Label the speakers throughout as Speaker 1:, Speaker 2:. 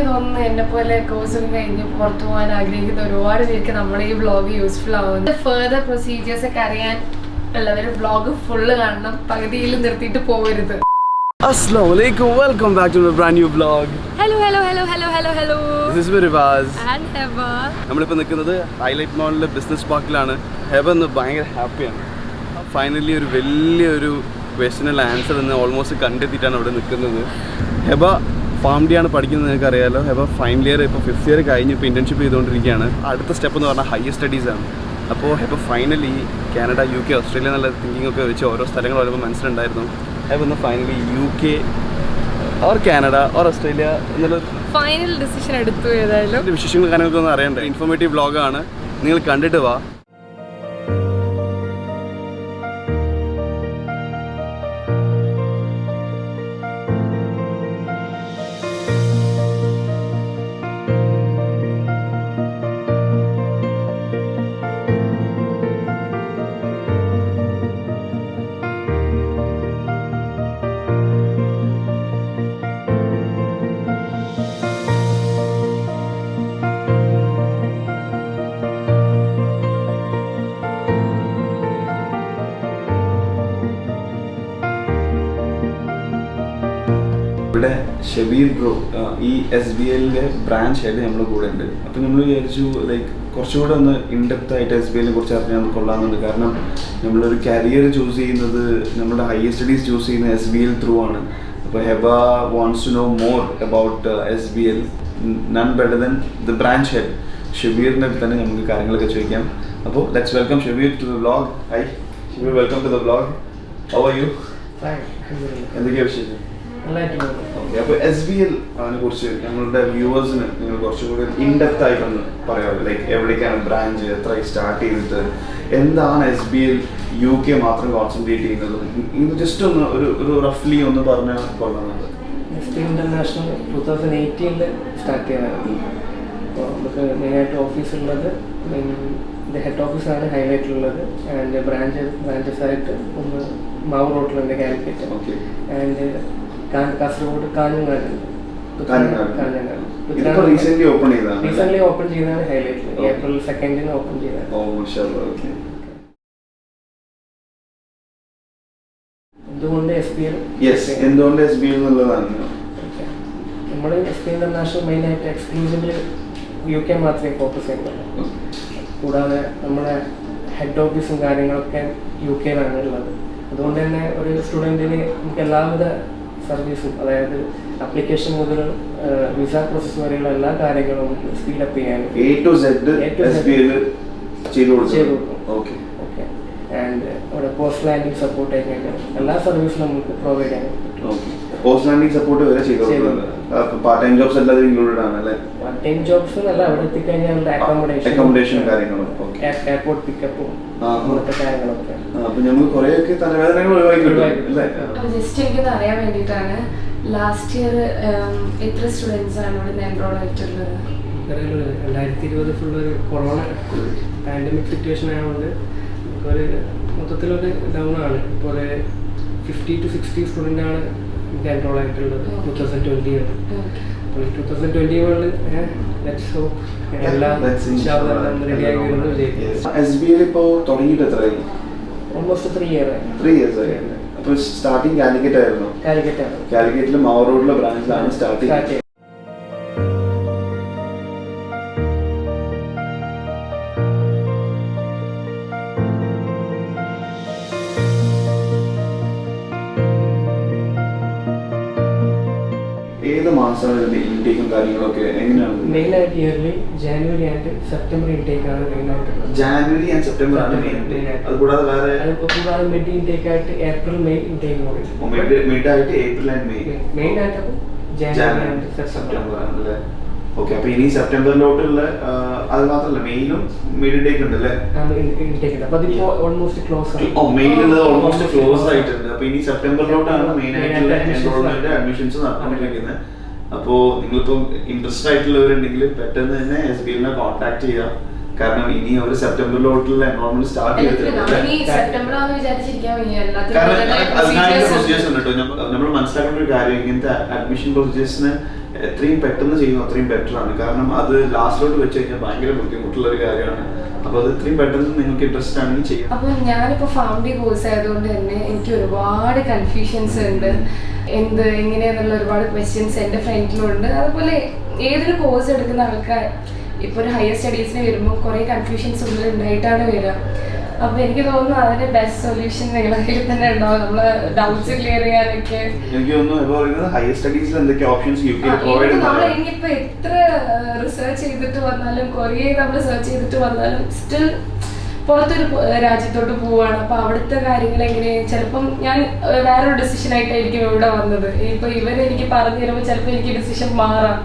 Speaker 1: ഇതൊന്നും എന്നെ പോലെ കോഴ്സൊക്കെ കഴിഞ്ഞ് പുറത്തു പോകാൻ ആഗ്രഹിക്കുന്ന ഒരുപാട് പേർക്ക് നമ്മുടെ ഈ വ്ളോഗ് യൂസ്ഫുൾ ആവുന്നത്. ഫർദർ പ്രൊസീജിയേഴ്സ് ഒക്കെ അറിയാൻ ഉള്ളവർ വ്ളോഗ് ഫുള്ള് കാണണം, പകുതിയിൽ നിർത്തിയിട്ട് പോകരുത്.
Speaker 2: Assalamu alaikum, welcome back to a brand new vlog.
Speaker 1: Hello.
Speaker 2: This is Mirivaz.
Speaker 1: And Heba.
Speaker 2: നമ്മളിപ്പോൾ നിൽക്കുന്നത് ഹൈലൈറ്റ് മോളിലെ ബിസിനസ് പാർക്കിലാണ്. ഹെബ ഇന്ന് ഭയങ്കര ഹാപ്പിയാണ്. ഫൈനലി ഒരു വലിയൊരു ക്വസ്റ്റ്യനുള്ള ആൻസർ ഇന്ന് ഓൾമോസ്റ്റ് കണ്ടെത്തിയിട്ടാണ് അവിടെ നിൽക്കുന്നത്. ഹെബ ഫാം ഡി ആണ് പഠിക്കുന്നത്, നിങ്ങൾക്ക് അറിയാമല്ലോ. ഹെബ ഫൈനൽ ഇയർ ഇപ്പോൾ 5th ഇയർ കഴിഞ്ഞ് ഇപ്പോൾ ഇൻറ്റേൺഷിപ്പ് ചെയ്തുകൊണ്ടിരിക്കുകയാണ്. അടുത്ത സ്റ്റെപ്പ് എന്ന് പറഞ്ഞാൽ ഹയർ സ്റ്റഡീസാണ്. അപ്പോൾ ഹെബ ഫൈനലി കാനഡ, UK, ഓസ്ട്രേലിയ എന്നുള്ള തിങ്കിങ് ഒക്കെ വെച്ച് ഓരോ സ്ഥലങ്ങൾ വരുമ്പോൾ മനസ്സിലുണ്ടായിരുന്നു. ഹെബ ഇന്ന് finally UK or Canada or Australia എന്നുള്ള
Speaker 1: ഫൈനൽ ഡിസിഷൻ എടുത്തു. ഏതായാലും
Speaker 2: വിശേഷങ്ങൾ കാര്യങ്ങളൊക്കെ ഒന്ന് അറിയണ്ടേ. ഇൻഫോർമേറ്റീവ് വ്ളോഗാണ്, നിങ്ങൾ കണ്ടിട്ട് വാ. ഇവിടെ ഷബീർ ബ്രോ ഈ SBLന്റെ ബ്രാഞ്ച് ഹെഡ് നമ്മുടെ കൂടെ ഉണ്ട്. അപ്പോൾ നമ്മൾ വിചാരിച്ചു ലൈക്ക് കുറച്ചുകൂടെ ഒന്ന് ഇൻഡെപ്ത് ആയിട്ട് SBLനെ കുറിച്ച് അറിഞ്ഞാൽ കൊള്ളാമെന്നുണ്ട്. കാരണം നമ്മളൊരു കരിയർ ചൂസ് ചെയ്യുന്നത്, നമ്മുടെ ഹയർ സ്റ്റഡീസ് ചൂസ് ചെയ്യുന്ന SBL ത്രൂ ആണ്. അപ്പോൾ Heba wants to know more about SBL, none better than the branch head ഷബീറിൻ്റെ അടുത്ത് തന്നെ നമുക്ക് കാര്യങ്ങളൊക്കെ ചോദിക്കാം. അപ്പോൾ let's welcome Shabeer to the vlog. Hi Shabeer, welcome to the vlog. How are you? എന്തൊക്കെയാണ് വിശേഷം? ഓക്കെ, അപ്പോൾ SBL കുറിച്ച് ഞങ്ങളുടെ വ്യൂവേഴ്സിന് നിങ്ങൾ കുറച്ചുകൂടി ഇൻഡെപ്ത് ആയിട്ടൊന്ന് പറയാമല്ലോ. ലൈക്ക് എവിടേക്കാണ് ബ്രാഞ്ച്, എത്രയായി സ്റ്റാർട്ട് ചെയ്തിട്ട്, എന്താണ് SBL UK മാത്രം കോൺസെൻട്രേറ്റ് ചെയ്യുന്നത്, ഇത് ജസ്റ്റ് ഒന്ന് ഒരു റഫ്ലി ഒന്ന് പറഞ്ഞാൽ കൊള്ളാമെന്നുണ്ട്.
Speaker 3: SBL ഇന്റർനാഷണൽ 2018 സ്റ്റാർട്ട് ചെയ്തതാണ്. അപ്പോൾ നമുക്ക് മെയിനായിട്ട് ഓഫീസുള്ളത്, ഇത് ഹെഡ് ഓഫീസാണ് ഹൈലൈറ്റിലുള്ളത്. ആൻഡ് ബ്രാഞ്ചസ് ആയിട്ട് ഒന്ന് മാവൂർ റോഡിലുണ്ട് കാലിക്കറ്റ്, ആൻഡ് കാസർഗോഡ് കാഞ്ഞങ്ങാടുണ്ട്.
Speaker 2: റീസെന്റ് ഓപ്പൺ
Speaker 3: ചെയ്തതാണ് ഹൈലൈറ്റിൽ. April 2 ഓപ്പൺ ചെയ്തതാണ്. എന്തുകൊണ്ട്
Speaker 2: SBL എന്നുള്ളതാണ്
Speaker 3: നമ്മൾ SBL ഇന്റർനാഷണൽ മെയിനായിട്ട് എക്സ്ക്ലൂസീവ്ലി UK മാത്രമേ ഫോക്കസ് ചെയ്യുന്നുള്ളൂ. കൂടാതെ നമ്മുടെ ഹെഡ് ഓഫീസും കാര്യങ്ങളൊക്കെ UK ഉള്ളത്. അതുകൊണ്ട് തന്നെ ഒരു സ്റ്റുഡൻറ്റിന് നമുക്ക് എല്ലാവിധ സർവീസും, അതായത് ആപ്ലിക്കേഷൻ മുതൽ വിസ പ്രോസസ് വരെയുള്ള എല്ലാ കാര്യങ്ങളും നമുക്ക് സ്പീഡപ്പ് ചെയ്യാൻ
Speaker 2: A to Z ചെയ്തു കൊടുക്കും. ഓക്കെ.
Speaker 3: ആൻഡ് അവിടെ പോസ്റ്റ് ലാൻഡിംഗ് സപ്പോർട്ട് ആയിട്ട് എല്ലാ സർവീസും നമുക്ക് പ്രൊവൈഡ് ചെയ്യാൻ പറ്റും.
Speaker 2: പോസ്റ്റ് ലാൻഡിംഗ് സപ്പോർട്ട് വരെ ചെയ്തു കൊടുക്കുന്നുണ്ട്. പാർട്ട് ടൈം ജോബ്സ് എല്ലാം ഇൻക്ലൂഡഡ് ആണ് അല്ലേ?
Speaker 3: പാർട്ട് ടൈം ജോബ്സ് അല്ല, അവിടെ എത്തിക്കഴിഞ്ഞാൽ
Speaker 2: അക്കോമഡേഷൻ കാര്യങ്ങളും
Speaker 3: എയർപോർട്ട് പിക്കപ്പും അങ്ങനത്തെ കാര്യങ്ങളൊക്കെ.
Speaker 2: അപ്പോൾ നമ്മൾ കുറേയൊക്കെ തലവേദനകൾ ഒഴിവാക്കിയിട്ടുണ്ട്.
Speaker 1: ജസ്റ്റ് എനിക്കൊന്ന് അറിയാൻ വേണ്ടിയിട്ടാണ്, ലാസ്റ്റ് ഇയർ എത്ര സ്റ്റുഡൻസ് ആണ് ഇവിടെ എൻറോൾ ആയിട്ടുള്ളത്?
Speaker 3: 2020 ഫുള്ളൊരു കൊറോണ പാൻഡമിക് സിറ്റുവേഷൻ ആയതുകൊണ്ട് നമുക്കൊരു മൊത്തത്തിലൊരു ഡൗൺ ആണ്. ഇപ്പോൾ ഒരു 50 to 60 സ്റ്റുഡൻ്റാണ് എൻറോൾ ആയിട്ടുള്ളത് 2020. അപ്പോൾ 2021 എല്ലാം റെഡിയായി വരുന്നത് വിജയിക്കും.
Speaker 2: SBL ഇപ്പോൾ തുടങ്ങിയിട്ട് എത്രയായി?
Speaker 3: ഓൾമോസ്റ്റ് 3 years ആയി.
Speaker 2: അപ്പോൾ സ്റ്റാർട്ടിങ് കാലിക്കറ്റ് ആയിരുന്നു. കാലിക്കറ്റിൽ മാവൂർ റോഡിലെ ബ്രാഞ്ചിലാണ് സ്റ്റാർട്ട് ചെയ്തത്. ഏത് മാസമാണ് ഇതിന്റെ ഇൻടേക്കും കാര്യങ്ങളൊക്കെ എങ്ങനെയാണ്?
Speaker 3: മെയിനായിട്ട് yearly January and September intake ആണ് മെയിനായിട്ട്.
Speaker 2: ജാനുവരി ആൻഡ് സെപ്റ്റംബർ ആണ് മെയിൻ. അതുകൂടാതെ വേറെ
Speaker 3: കൂടാതെ മിഡ് ഇൻടേക്ക് ആയിട്ട് ഏപ്രിൽ മെയ് ഇൻടേക്ക്
Speaker 2: മിഡ് ആയിട്ട് ഏപ്രിൽ ആൻഡ് മെയ്.
Speaker 3: മെയിനായിട്ട് ജാനുവരി ആൻഡ് സെപ്റ്റംബർ
Speaker 2: ആണല്ലേ? ഓക്കെ, അപ്പൊ ഇനി സെപ്റ്റംബറിലോട്ടുള്ള അത് മാത്രമല്ല മെയിലും മിഡ് ഇൻടേക്ക് ഉണ്ട് അല്ലേ?
Speaker 3: അപ്പൊ അതിപ്പോ ഓൾമോസ്റ്റ് ക്ലോസ് ആണ്.
Speaker 2: മെയിലുള്ളത് ഓൾമോസ്റ്റ് ക്ലോസ് ആയിട്ടുണ്ട്. അപ്പൊ ഇനി സെപ്റ്റംബറിലോട്ടാണ് മെയിൻ ആയിട്ടുള്ള എൻറോൾമെന്റ് അഡ്മിഷൻസ് നടന്നുകൊണ്ടിരിക്കുന്നത്. അപ്പോൾ നിങ്ങളിപ്പോൾ ഇൻട്രസ്റ്റ് ആയിട്ടുള്ളവരുണ്ടെങ്കിൽ പെട്ടെന്ന് തന്നെ SBLനെ കോൺടാക്ട് ചെയ്യാം. കാരണം ഇനി ഒരു സെപ്റ്റംബറിലോട്ടുള്ള എൻറോൾമെന്റ് സ്റ്റാർട്ട് ചെയ്തിട്ടുണ്ട്. കാരണം അതിനായിട്ട് പ്രൊസീജിയേഴ്സ് ഉണ്ട് കേട്ടോ. നമ്മൾ മനസ്സിലാക്കേണ്ട ഒരു കാര്യം, ഇങ്ങനത്തെ അഡ്മിഷൻ പ്രൊസീജിയേഴ്സിന് എത്രയും പെട്ടെന്ന് ചെയ്യുന്നു അത്രയും ബെറ്റർ ആണ്. കാരണം അത് ലാസ്റ്റിലോട്ട് വെച്ച് കഴിഞ്ഞാൽ ഭയങ്കര ബുദ്ധിമുട്ടുള്ള ഒരു കാര്യമാണ്. അപ്പോൾ അത് എത്രയും പെട്ടെന്ന് നിങ്ങൾക്ക് ഇൻട്രസ്റ്റ് ആണെങ്കിൽ ചെയ്യാം.
Speaker 1: അപ്പോൾ ഞാനിപ്പോൾ ഫാമിലി കോഴ്സ് ആയതുകൊണ്ട് തന്നെ എനിക്ക് ഒരുപാട് കൺഫ്യൂഷൻസ് ഉണ്ട്. എങ്ങനെയാന്നുള്ള ഒരുപാട് ക്വസ്റ്റ്യൻസ് എൻ്റെ ഫ്രണ്ടിലുണ്ട്. അതുപോലെ ഏതൊരു കോഴ്സ് എടുക്കുന്ന ആൾക്കാർ ഇപ്പോൾ ഒരു ഹയർ സ്റ്റഡീസിന് വരുമ്പോൾ കുറേ കൺഫ്യൂഷൻസ് ഉള്ളിൽ ഉണ്ടായിട്ടാണ് വരിക. അപ്പോൾ എനിക്ക് തോന്നുന്നു അതിന്റെ ബെസ്റ്റ് സൊല്യൂഷൻ നിങ്ങളുടെ കയ്യിൽ തന്നെ ഉണ്ടാവും, നമ്മളെ ഡൗട്ട്സ് ക്ലിയർ ചെയ്യാനൊക്കെ.
Speaker 2: എനിക്ക് തോന്നുന്നു ഹയർ സ്റ്റഡീസിൽ എന്തൊക്കെ ഓപ്ഷൻസ്
Speaker 1: നമ്മൾ ഇനിയിപ്പോൾ എത്ര റിസർച്ച് ചെയ്തിട്ട് വന്നാലും കുറേ നമ്മൾ സെർച്ച് ചെയ്തിട്ട് വന്നാലും സ്റ്റിൽ പുറത്തൊരു രാജ്യത്തോട്ട് പോവാണ്. അപ്പൊ അവിടുത്തെ കാര്യങ്ങൾ എങ്ങനെ, ചിലപ്പം ഞാൻ വേറൊരു ഡിസിഷൻ ആയിട്ടായിരിക്കും ഇവിടെ വന്നത്. ഇപ്പൊ ഇവരെനിക്ക് പറഞ്ഞു തരുമ്പോൾ ചിലപ്പോൾ എനിക്ക് ഡിസിഷൻ മാറാം.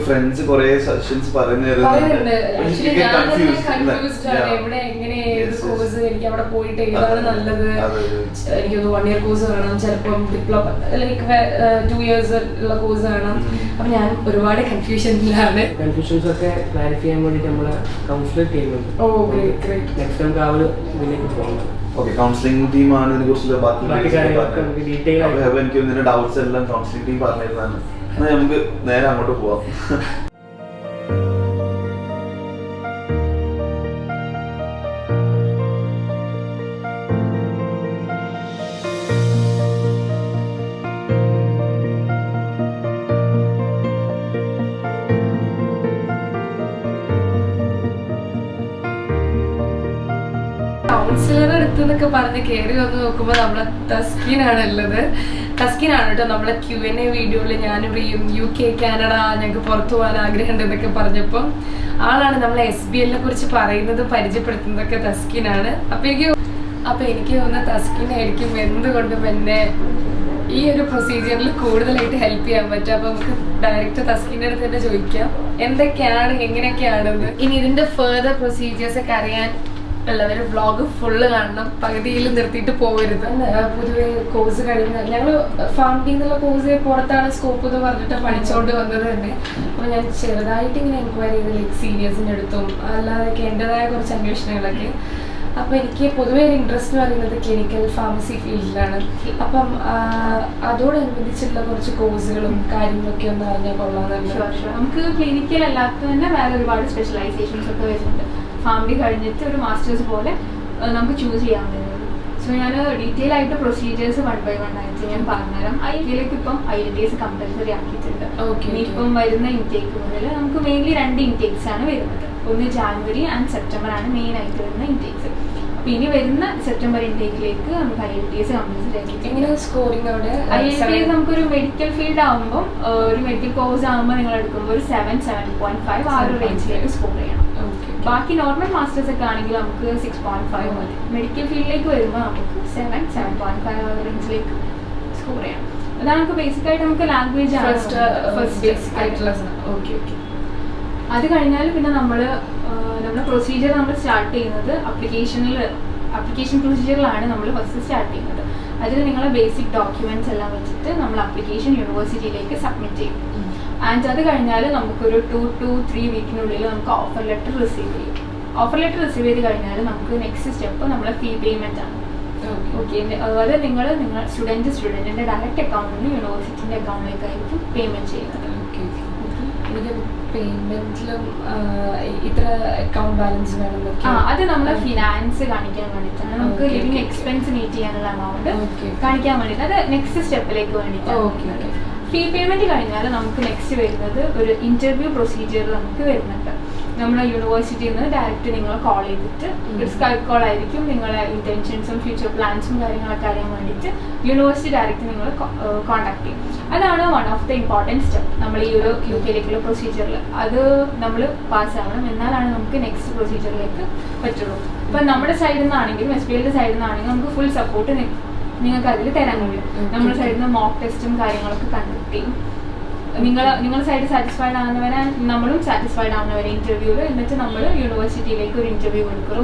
Speaker 2: ഫ്രണ്ട്സ് കുറേ സജഷൻസ് പറയുന്നുണ്ട്.
Speaker 1: എവിടെ എങ്ങനെ ഏത് കോഴ്സ് എനിക്ക് അവിടെ പോയിട്ട് ഏതാണ് നല്ലത്. എനിക്കൊന്ന് 1 year കോഴ്സ് വേണം, ചിലപ്പം ഡിപ്ലോമ ലൈക്ക് 2 years ഉള്ള കോഴ്സ് വേണം. അപ്പൊ ഞാൻ ഒരുപാട് കൺഫ്യൂഷനിലാണ്.
Speaker 3: കൺഫ്യൂഷൻസ് ഒക്കെ ക്ലാരിഫൈ ചെയ്യാൻ വേണ്ടിയിട്ട് നമ്മളെ കൗൺസിലർ ചെയ്യുന്നുണ്ട്. നെക്സ്റ്റ് നമുക്ക് ആ ഒരു ഇതിലേക്ക് പോകണം.
Speaker 2: ഓക്കെ, കൗൺസിലിംഗ് ടീമാണ് ഇതിനെ കുറിച്ചുള്ള ബാക്കി എനിക്ക് ഇതിന്റെ ഡൗട്ട്സ് എല്ലാം കൗൺസിലിംഗ് ടീം പറഞ്ഞിരുന്നതാണ്. എന്നാൽ നമുക്ക് നേരെ അങ്ങോട്ട് പോവാം.
Speaker 1: കൗൺസിലർ അടുത്തെന്നൊക്കെ പറഞ്ഞ് കയറി വന്ന് നോക്കുമ്പോൾ നമ്മളെ തസ്കിനാണ് ഉള്ളത്. തസ്കിനാണ് കേട്ടോ നമ്മളെ Q&A വീഡിയോയിൽ ഞാനിവിടെ UK കാനഡ ഞങ്ങൾക്ക് പുറത്തു പോകാൻ ആഗ്രഹമുണ്ട് എന്നൊക്കെ പറഞ്ഞപ്പോൾ ആളാണ് നമ്മളെ SBL കുറിച്ച് പറയുന്നത് പരിചയപ്പെടുത്തുന്നതൊക്കെ തസ്കിനാണ്. അപ്പൊ എനിക്ക് തോന്നുന്ന തസ്കിനായിരിക്കും എന്തുകൊണ്ടും എന്നെ ഈ ഒരു പ്രൊസീജിയറിൽ കൂടുതലായിട്ട് ഹെൽപ്പ് ചെയ്യാൻ പറ്റും. അപ്പൊ നമുക്ക് ഡയറക്റ്റ് തസ്കിന്റെ അടുത്ത് തന്നെ ചോദിക്കാം എന്തൊക്കെയാണ് എങ്ങനെയൊക്കെയാണെന്ന്. ഇനി ഇതിന്റെ ഫെർദർ പ്രൊസീജിയേഴ്സ് ഒക്കെ അറിയാൻ ഉള്ളവർ വ്ളോഗ് ഫുള്ള് കാണണം, പകുതിയിൽ നിർത്തിയിട്ട് പോകരുത്. പൊതുവെ കോഴ്സ് കഴിഞ്ഞ് ഞങ്ങൾ ഫാമിലി എന്നുള്ള കോഴ്സ് പുറത്താണ് സ്കോപ്പ് എന്ന് പറഞ്ഞിട്ട് പഠിച്ചുകൊണ്ട് വന്നത് തന്നെ. അപ്പോൾ ഞാൻ ചെറുതായിട്ട് ഇങ്ങനെ എൻക്വയറി ചെയ്ത് ലൈക്ക് സീനിയേഴ്സിൻ്റെ അടുത്തും അല്ലാതൊക്കെ എൻ്റെതായ കുറച്ച് അന്വേഷണങ്ങളൊക്കെ. അപ്പോൾ എനിക്ക് പൊതുവെ ഒരു ഇൻട്രസ്റ്റ് എന്ന് പറയുന്നത് ക്ലിനിക്കൽ ഫാർമസി ഫീൽഡിലാണ്. അപ്പം അതോടനുബന്ധിച്ചുള്ള കുറച്ച് കോഴ്സുകളും കാര്യങ്ങളൊക്കെ ഒന്ന് അറിഞ്ഞാൽ കൊള്ളാമെന്നുണ്ട്.
Speaker 4: നമുക്ക് ക്ലിനിക്കൽ അല്ലാത്ത തന്നെ വേറെ ഒരുപാട് സ്പെഷ്യലൈസേഷൻസ് ഒക്കെ വരുന്നുണ്ട്. ഫാമിലി കഴിഞ്ഞിട്ട് ഒരു മാസ്റ്റേഴ്സ് പോലെ നമുക്ക് ചൂസ് ചെയ്യാൻ പറ്റുന്നത്. സോ ഞാൻ ഡീറ്റെയിൽ ആയിട്ട് പ്രൊസീജിയേഴ്സ് 1 by 1 ആയിട്ട് ഞാൻ പറഞ്ഞുതരാം. IELTS ഇപ്പം IELTS കമ്പൽസറി ആക്കിയിട്ടുണ്ട്. ഇനിയിപ്പം വരുന്ന ഇൻടേക്ക് മുതൽ നമുക്ക് മെയിൻലി 2 ഇൻടേക്സ് ആണ് വരുന്നത്. ഒന്ന് ജാനുവരി ആൻഡ് സെപ്റ്റംബർ ആണ് മെയിൻ ആയിട്ട് വരുന്ന ഇൻടേക്സ്. അപ്പൊ ഇനി വരുന്ന സെപ്റ്റംബർ ഇൻടേക്കിലേക്ക് നമുക്ക് IELTS കമ്പൽസറി ആക്കി.
Speaker 1: എങ്ങനെ സ്കോറിംഗ് അവിടെ?
Speaker 4: IELTS നമുക്കൊരു മെഡിക്കൽ ഫീൽഡ് ആകുമ്പോൾ ഒരു മെഡിക്കൽ കോഴ്സ് ആകുമ്പോൾ നിങ്ങൾ എടുക്കുമ്പോൾ ഒരു 7.5 ആ ഒരു റേഞ്ചിലേക്ക് സ്കോർ ചെയ്യണം. ബാക്കി നോർമൽ മാസ്റ്റേഴ്സ് ഒക്കെ ആണെങ്കിൽ നമുക്ക് 6.5 മതി. മെഡിക്കൽ ഫീൽഡിലേക്ക് വരുമ്പോൾ നമുക്ക് 7.5 റേഞ്ചിലേക്ക് സ്കോർ ചെയ്യണം. അതാണ് നമുക്ക് ബേസിക് ആയിട്ട് നമുക്ക് ലാംഗ്വേജ് ആണ് അത് കഴിഞ്ഞാൽ പിന്നെ നമ്മുടെ പ്രൊസീജിയർ നമ്മൾ സ്റ്റാർട്ട് ചെയ്യുന്നത് അപ്ലിക്കേഷൻ പ്രൊസീജിയറിലാണ് നമ്മൾ ഫസ്റ്റ് സ്റ്റാർട്ട് ചെയ്യുന്നത്. അതിൽ നിങ്ങളെ ബേസിക് ഡോക്യുമെന്റ്സ് എല്ലാം വെച്ചിട്ട് നമ്മൾ അപ്ലിക്കേഷൻ യൂണിവേഴ്സിറ്റിയിലേക്ക് സബ്മിറ്റ് ചെയ്യും. ആൻഡ് അത് കഴിഞ്ഞാൽ നമുക്കൊരു 2 to 3 വീക്കിനുള്ളിൽ നമുക്ക് ഓഫർ ലെറ്റർ റിസീവ് ചെയ്യും. ഓഫർ ലെറ്റർ റിസീവ് ചെയ്ത് കഴിഞ്ഞാൽ നമുക്ക് നെക്സ്റ്റ് സ്റ്റെപ്പ് നമ്മളെ ഫീ പേയ്മെന്റ് ആണ്. ഓക്കെ, അത് നിങ്ങൾ സ്റ്റുഡൻറ്റിന്റെ ഡയറക്റ്റ് അക്കൗണ്ടിൽ നിന്ന് യൂണിവേഴ്സിറ്റിന്റെ അക്കൗണ്ടിലേക്കായിരിക്കും പേയ്മെന്റ് ചെയ്യുന്നത്.
Speaker 1: പേയ്മെന്റിലും ഇത്ര അക്കൗണ്ട് ബാലൻസ് വേണം.
Speaker 4: അത് നമ്മളെ ഫിനാൻസ് കാണിക്കാൻ വേണ്ടിയിട്ടാണ്. നമുക്ക് ലിവിംഗ് എക്സ്പെൻസ് മീറ്റ് ചെയ്യാനുള്ള എമൗണ്ട് കാണിക്കാൻ വേണ്ടിയിട്ട് അത് നെക്സ്റ്റ് സ്റ്റെപ്പിലേക്ക് വേണ്ടിയിട്ടാണ്. ഫീ പേയ്മെന്റ് കഴിഞ്ഞാൽ നമുക്ക് നെക്സ്റ്റ് വരുന്നത് ഒരു ഇന്റർവ്യൂ പ്രൊസീജിയർ നമുക്ക് വരുന്നുണ്ട്. നമ്മുടെ യൂണിവേഴ്സിറ്റിയിൽ നിന്ന് ഡയറക്റ്റ് നിങ്ങളെ കോൾ ചെയ്തിട്ട് ഒരു സ്കൈപ്പ് കോൾ ആയിരിക്കും. നിങ്ങളെ ഇന്റൻഷൻസും ഫ്യൂച്ചർ പ്ലാൻസും കാര്യങ്ങളൊക്കെ അറിയാൻ വേണ്ടിയിട്ട് യൂണിവേഴ്സിറ്റി ഡയറക്റ്റ് നിങ്ങൾ കോൺടാക്ട് ചെയ്യും. അതാണ് one of the important step നമ്മൾ ഈ ഒരു UK പ്രൊസീജിയറിൽ. അത് നമ്മൾ പാസ്സാവണം, എന്നാലാണ് നമുക്ക് നെക്സ്റ്റ് പ്രൊസീജിയറിലേക്ക് പറ്റുള്ളൂ. ഇപ്പം നമ്മുടെ സൈഡിൽ നിന്നാണെങ്കിലും SBL സൈഡിൽ നിന്നാണെങ്കിലും നമുക്ക് ഫുൾ സപ്പോർട്ട് നിങ്ങൾക്ക് അതിൽ തരാൻ കഴിയും. നമ്മുടെ സൈഡിൽ നിന്ന് മോക്ക് ടെസ്റ്റും കാര്യങ്ങളൊക്കെ കണ്ടക്ട് ചെയ്യും. നിങ്ങളുടെ സൈഡ് സാറ്റിസ്ഫൈഡ് ആവുന്നവരെ നമ്മളും സാറ്റിസ്ഫൈഡ് ആവുന്നവരെ ഇന്റർവ്യൂവിൽ, എന്നിട്ട് നമ്മൾ യൂണിവേഴ്സിറ്റിയിലേക്ക് ഒരു ഇന്റർവ്യൂ കൊടുക്കും.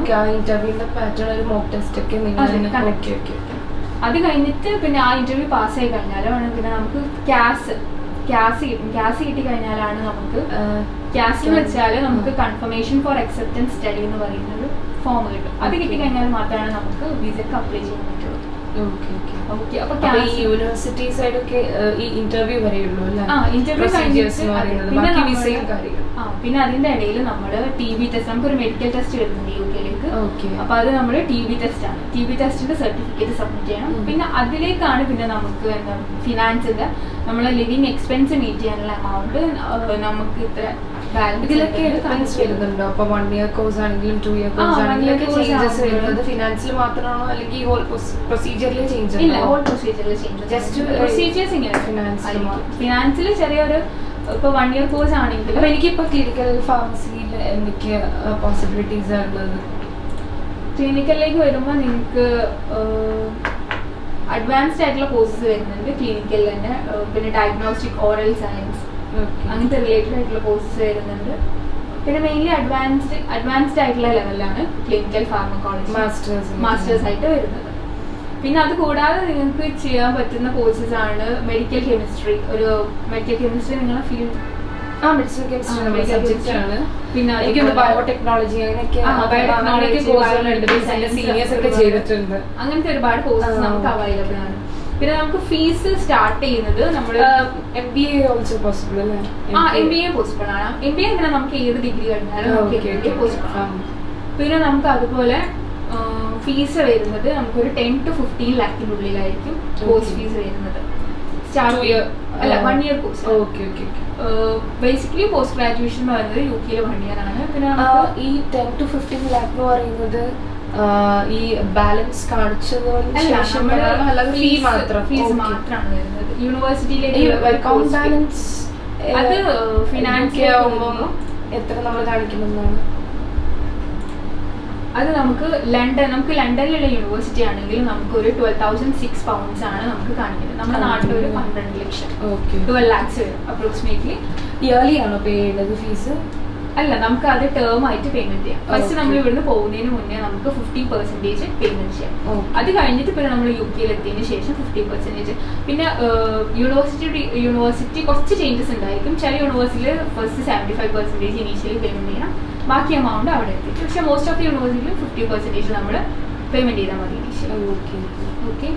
Speaker 4: അത് കഴിഞ്ഞിട്ട് പിന്നെ ആ ഇന്റർവ്യൂ പാസ്സായി കഴിഞ്ഞാലാണ് പിന്നെ നമുക്ക് ക്യാസ് കിട്ടി കഴിഞ്ഞാലാണ് നമുക്ക് ക്യാസ് എന്ന് വെച്ചാൽ നമുക്ക് കൺഫർമേഷൻ ഫോർ അക്സെപ്റ്റൻസ് സ്റ്റഡി എന്ന് പറയുന്നത് ഫോം കിട്ടും. അത് കിട്ടി കഴിഞ്ഞാൽ മാത്രമാണ് നമുക്ക് വിസക്ക് അപ്ലൈ ചെയ്യാൻ പറ്റുള്ളൂ. ഓക്കെ. അപ്പൊ
Speaker 1: ഈ യൂണിവേഴ്സിറ്റി സൈഡൊക്കെ ഈ ഇന്റർവ്യൂ വരെയുള്ളൂ അല്ലേ?
Speaker 4: ഇന്റർവ്യൂ
Speaker 1: കാര്യങ്ങൾ.
Speaker 4: പിന്നെ അതിന്റെ ഇടയിൽ നമ്മൾ TB ടെസ്റ്റ്, നമുക്കൊരു മെഡിക്കൽ ടെസ്റ്റ് വരുന്നുണ്ട് UK-ലേക്ക്. അപ്പൊ അത് നമ്മൾ TB ടെസ്റ്റ് ആണ്. TB ടെസ്റ്റിന്റെ സർട്ടിഫിക്കറ്റ് സബ്മിറ്റ് ചെയ്യണം. പിന്നെ അതിലേക്കാണ് പിന്നെ നമുക്ക് എന്താ ഫിനാൻസിന്റെ നമ്മളെ ലിവിങ് എക്സ്പെൻസ് മീറ്റ് ചെയ്യാനുള്ള എമൗണ്ട് നമുക്ക് ഇത്ര
Speaker 1: ഇതിലൊക്കെ എക്സ്പെൻസ് വരുന്നുണ്ടോ? അപ്പൊ 1 year കോഴ്സ് ആണെങ്കിലും 2 year കോഴ്സ് ആണെങ്കിലും ചേഞ്ചസ് വരുന്നത് ഫിനാൻസിൽ മാത്രമാണോ അല്ലെങ്കിൽ ഹോൾ പ്രൊസീജിയറിൽ ചേഞ്ച്?
Speaker 4: ഇല്ല, ഹോൾ പ്രൊസീജിയറിൽ ചേഞ്ച്. ജസ്റ്റ് പ്രൊസീജിയേഴ്സ് ഇങ്ങനെ ഫിനാൻസിൽ ചെറിയൊരു ഇപ്പൊ 1 year കോഴ്സ് ആണെങ്കിൽ.
Speaker 1: അപ്പൊ എനിക്കിപ്പോ ക്ലിനിക്കൽ ഫാർമസിയിൽ എന്തൊക്കെ പോസിബിലിറ്റീസ് ഉള്ളത്?
Speaker 4: ക്ലിനിക്കലിലേക്ക് വരുമ്പോൾ നിങ്ങൾക്ക് അഡ്വാൻസ്ഡ് ആയിട്ടുള്ള കോഴ്സസ് വരുന്നുണ്ട് ക്ലിനിക്കൽ തന്നെ. പിന്നെ ഡയഗ്നോസ്റ്റിക്, ഓറൽ സയൻസ്, അങ്ങനത്തെ റിലേറ്റഡ് ആയിട്ടുള്ള കോഴ്സസ് വരുന്നുണ്ട്. പിന്നെ മെയിൻലി അഡ്വാൻസ്ഡ് ആയിട്ടുള്ള ലെവലിലാണ് ക്ലിനിക്കൽ ഫാർമക്കോളജി മാസ്റ്റേഴ്സ് ആയിട്ട് വരുന്നത്. പിന്നെ അത് കൂടാതെ നിങ്ങൾക്ക് ചെയ്യാൻ പറ്റുന്ന കോഴ്സസ് ആണ് മെഡിക്കൽ കെമിസ്ട്രി. ഒരു മെഡിക്കൽ കെമിസ്ട്രി നിങ്ങളുടെ ഫീൽഡ്
Speaker 1: മെഡിസിൻ കെമിസ്ട്രി സബ്ജക്റ്റ് ആണ്.
Speaker 4: പിന്നെ
Speaker 1: ബയോടെക്നോളജി സീനിയേഴ്സ് ഒക്കെ ചെയ്തിട്ടുണ്ട്.
Speaker 4: അങ്ങനത്തെ ഒരുപാട് കോഴ്സസ് നമുക്ക് അവൈലബിൾ ആണ്. പിന്നെ നമുക്ക് ഫീസ് സ്റ്റാർട്ട് ചെയ്യുന്നത് നമ്മൾ
Speaker 1: MBA ഓൾസോ പോസിബിൾ അല്ലേ?
Speaker 4: MBA പോസിബിൾ ആണ്. MBA ഇങ്ങനെ നമുക്ക് ഏത് ഡിഗ്രി കഴിഞ്ഞാലും പോസിബിൾ ആണ്. പിന്നെ നമുക്ക് അതുപോലെ ഫീസ് വരുന്നത് നമുക്കൊരു 10 to 15 lakhനുള്ളിലായിരിക്കും കോഴ്സ് ഫീസ് വരുന്നത്. അല്ല 1 year course. Basically post graduation എന്ന് പറയുന്നത് UK-ൽ 1 year ആണ്. പിന്നെ
Speaker 1: ഈ 10 to 15 lakh എന്ന് പറയുന്നത് ഈ ബാലൻസ് കാണിച്ചതുപോലെ
Speaker 4: ഫീസ് മാത്രമാണ് വരുന്നത് യൂണിവേഴ്സിറ്റിയിലേക്ക്.
Speaker 1: ബാലൻസ്
Speaker 4: അത് ഫിനാൻസ്
Speaker 1: ആവുമ്പോൾ എത്ര നമ്മൾ കാണിക്കുന്നതാണ്?
Speaker 4: അത് നമുക്ക് ലണ്ടനിലുള്ള യൂണിവേഴ്സിറ്റി ആണെങ്കിൽ നമുക്ക് ഒരു 12,006 pounds ആണ് നമുക്ക് കാണിക്കുന്നത്. നമ്മുടെ നാട്ടിൽ ഒരു 12 ലക്ഷം 12 lakhs വരും അപ്രോക്സിമേറ്റ്ലി.
Speaker 1: ഇയർലി ആണോ പേ ചെയ്യുന്നത് ഫീസ്?
Speaker 4: അല്ല, നമുക്ക് അത് ടേം ആയിട്ട് പേയ്മെന്റ് ചെയ്യാം. ഫസ്റ്റ് നമ്മൾ ഇവിടുന്ന് പോകുന്നതിന് മുന്നേ നമുക്ക് 50% പേയ്മെന്റ് ചെയ്യാം. അത് കഴിഞ്ഞിട്ട് പിന്നെ നമ്മൾ UK-യിൽ എത്തിയതിന് ശേഷം 50%. പിന്നെ യൂണിവേഴ്സിറ്റി കുറച്ച് ചേഞ്ചസ് ഉണ്ടായിരിക്കും. ചില യൂണിവേഴ്സിറ്റിയിൽ ഫസ്റ്റ് 75% ഇനീഷ്യലി പേയ്മെന്റ് ചെയ്യണം, ബാക്കി എമൗണ്ട് അവിടെ എത്തി. പക്ഷെ മോസ്റ്റ് ഓഫ് യൂണിവേഴ്സിറ്റിയിൽ 50% നമ്മൾ പേയ്മെന്റ് ചെയ്താൽ മതി ഇനീഷ്യലി. ഓക്കെ.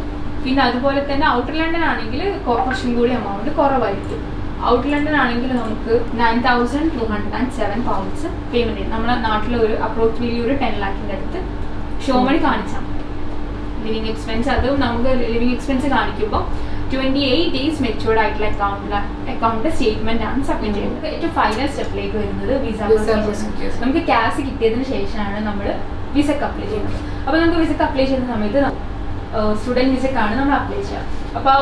Speaker 4: പിന്നെ അതുപോലെ തന്നെ ഔട്ടർ ലണ്ടൻ ആണെങ്കിൽ കുറച്ചും കൂടി എമൗണ്ട് കുറവായിരിക്കും. ഔട്ടർ ലണ്ടൻ ആണെങ്കിൽ നമുക്ക് 9,207 pounds പേയ്മെന്റ് ചെയ്യും. നമ്മുടെ നാട്ടിൽ ഒരു അപ്രോക്സിമേറ്റ്ലി ഒരു 10 lakhന്റെ അടുത്ത് ഷോ മണി കാണിച്ചാൽ ലിവിങ് എക്സ്പെൻസ്. അത് നമുക്ക് ലിവിങ് എക്സ്പെൻസ് കാണിക്കുമ്പോൾ 28 days മെച്യൂർഡ് ആയിട്ടുള്ള അക്കൗണ്ട് സ്റ്റേറ്റ്മെന്റ് ആണ് സബ്മിറ്റ് ചെയ്യുന്നത്. ഏറ്റവും ഫൈനൽ സ്റ്റെപ്പിലേക്ക് വരുന്നത് വിസ പ്രോസസ്. നമുക്ക് ക്യാഷ് കിട്ടിയതിന് ശേഷമാണ് നമ്മൾ വിസക്ക് അപ്ലൈ ചെയ്യുന്നത്. അപ്പോൾ നമുക്ക് വിസക്ക് അപ്ലൈ ചെയ്യുന്ന സമയത്ത് സ്റ്റുഡൻറ് വിസക്കാണ് നമ്മൾ അപ്ലൈ ചെയ്യുക. അപ്പോൾ